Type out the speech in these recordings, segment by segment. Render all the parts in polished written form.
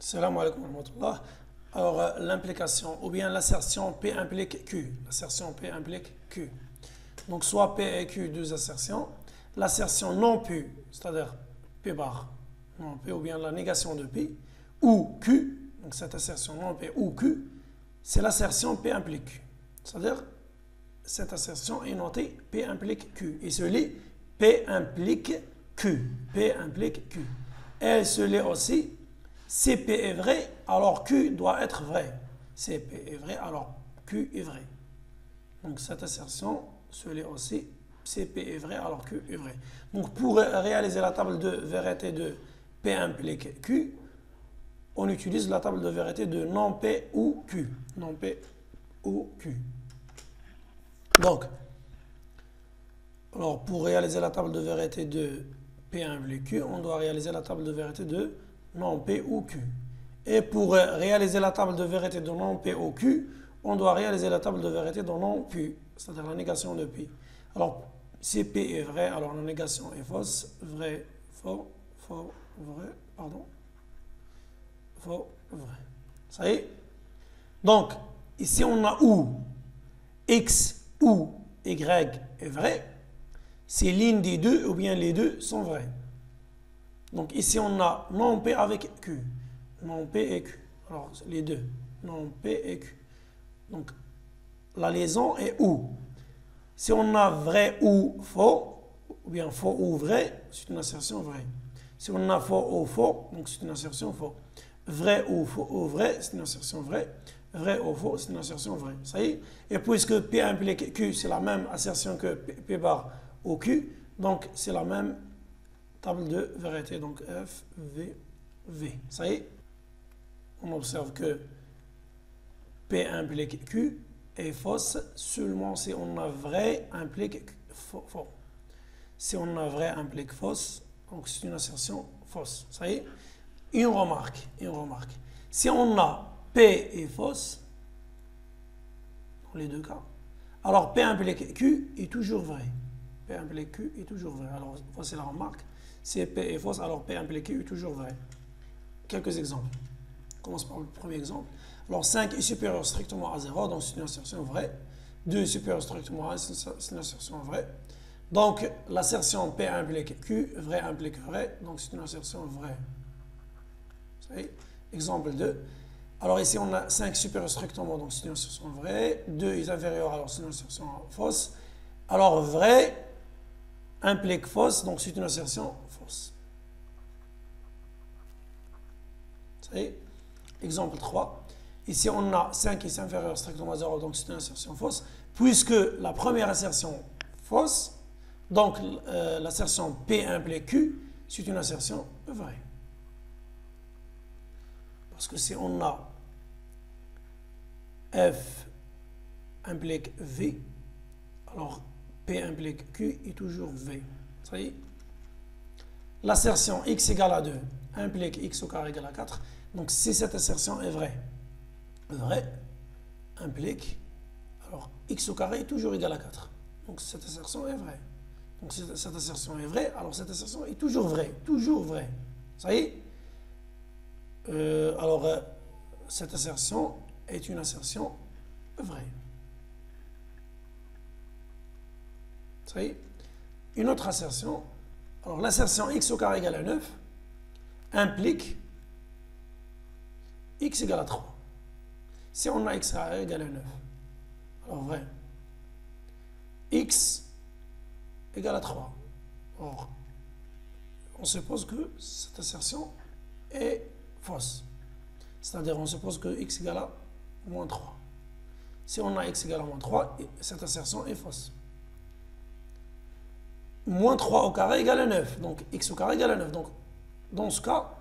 Salam alaikum wa rahmatullah. Alors, l'implication ou bien l'assertion P implique Q. L'assertion P implique Q. Donc, soit P et Q, deux assertions. L'assertion non P, c'est-à-dire P bar, non P, ou bien la négation de P, ou Q, donc cette assertion non P ou Q, c'est l'assertion P implique Q. C'est-à-dire, cette assertion est notée P implique Q. Et se lit P implique Q. P implique Q. Elle se lit aussi si P est vrai, alors Q doit être vrai. Si P est vrai, alors Q est vrai. Donc cette assertion se lit aussi si P est vrai, alors Q est vrai. Donc pour réaliser la table de vérité de P implique Q, on utilise la table de vérité de non P ou Q. Non P ou Q. Donc, alors pour réaliser la table de vérité de P implique Q, on doit réaliser la table de vérité de non P ou Q. Et pour réaliser la table de vérité de non P ou Q, on doit réaliser la table de vérité de non P, c'est-à-dire la négation de P. Alors, si P est vrai, alors la négation est fausse. Vrai, faux, faux, vrai, pardon. Faux, vrai. Ça y est? Donc, ici on a ou X ou Y est vrai. Si l'une des deux ou bien les deux sont vrais. Donc ici on a non P avec Q. Non P et Q. Alors les deux. Non P et Q. Donc la liaison est ou. Si on a vrai ou faux, ou bien faux ou vrai, c'est une assertion vraie. Si on a faux ou faux, donc c'est une assertion faux. Vrai ou faux ou vrai, c'est une assertion vraie. Vrai ou faux, c'est une assertion vraie. Ça y est? Et puisque P implique Q, c'est la même assertion que P bar ou Q, donc c'est la même table de vérité. Donc F, V, V. Ça y est? On observe que P implique Q est fausse seulement si on a vrai implique faux. Si on a vrai implique fausse, donc c'est une assertion fausse. Ça y est? Une remarque. Si on a P est fausse, dans les deux cas, alors P implique Q est toujours vrai. P implique Q est toujours vrai. Alors voici la remarque. Si P est fausse, alors P implique Q est toujours vrai. Quelques exemples. On commence par le premier exemple. Alors 5 est supérieur strictement à 0, donc c'est une assertion vraie. 2 est supérieur strictement à 1, c'est une assertion vraie. Donc l'assertion P implique Q, vrai implique vrai, donc c'est une assertion vraie. Exemple 2. Alors ici on a 5 supérieur strictement, donc c'est une assertion vraie. 2 est inférieur, alors c'est une assertion fausse. Alors vrai implique fausse, donc c'est une assertion fausse. Exemple 3. Ici, on a 5 qui est inférieur strictement à 0, donc c'est une assertion fausse. Puisque la première assertion fausse, donc l'assertion P implique Q, c'est une assertion vraie. Parce que si on a F implique V, alors P implique Q est toujours V. Ça y est? L'assertion X égale à 2 implique X au carré égale à 4. Donc si cette assertion est vraie, vrai implique, alors X au carré est toujours égal à 4. Donc cette assertion est vraie. Donc si cette assertion est vraie, alors cette assertion est toujours vraie. Toujours vraie. Ça y est? Alors cette assertion est une assertion vraie. Ça y est? Une autre assertion, alors l'assertion X au carré égale à 9 implique X égale à 3. Si on a X carré égale à 9, alors vrai, X égale à 3. Or, on suppose que cette assertion est fausse. C'est-à-dire, on suppose que X égale à moins 3. Si on a X égale à moins 3, cette assertion est fausse. Moins 3 au carré égale à 9. Donc, X au carré égale à 9. Donc, dans ce cas,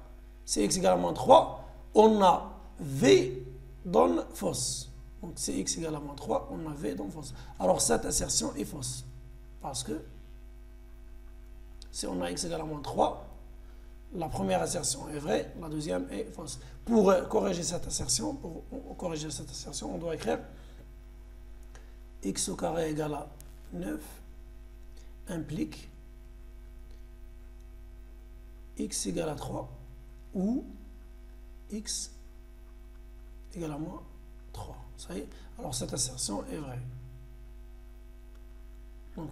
si X égale à moins 3, on a V donne fausse. Donc, si X égale à moins 3, on a V donne fausse. Alors, cette assertion est fausse. Parce que si on a X égale à moins 3, la première assertion est vraie, la deuxième est fausse. Pour corriger cette assertion, on doit écrire X au carré égale à 9 implique X égale à 3 ou x égale à moins 3. Ça y est. Alors cette assertion est vraie. Donc,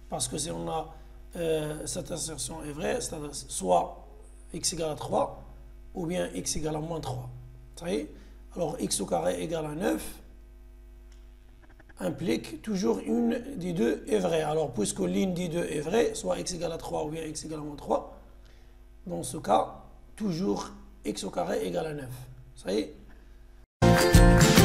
parce que si on a cette assertion est vraie, c'est-à-dire soit x égale à 3 ou bien x égale à moins 3. Ça y est. Alors x au carré égale à 9 implique toujours une des deux est vraie. Alors puisque l'une des deux est vraie, soit x égale à 3 ou bien x égale à moins 3, dans ce cas, toujours x au carré égale à 9. Ça y est.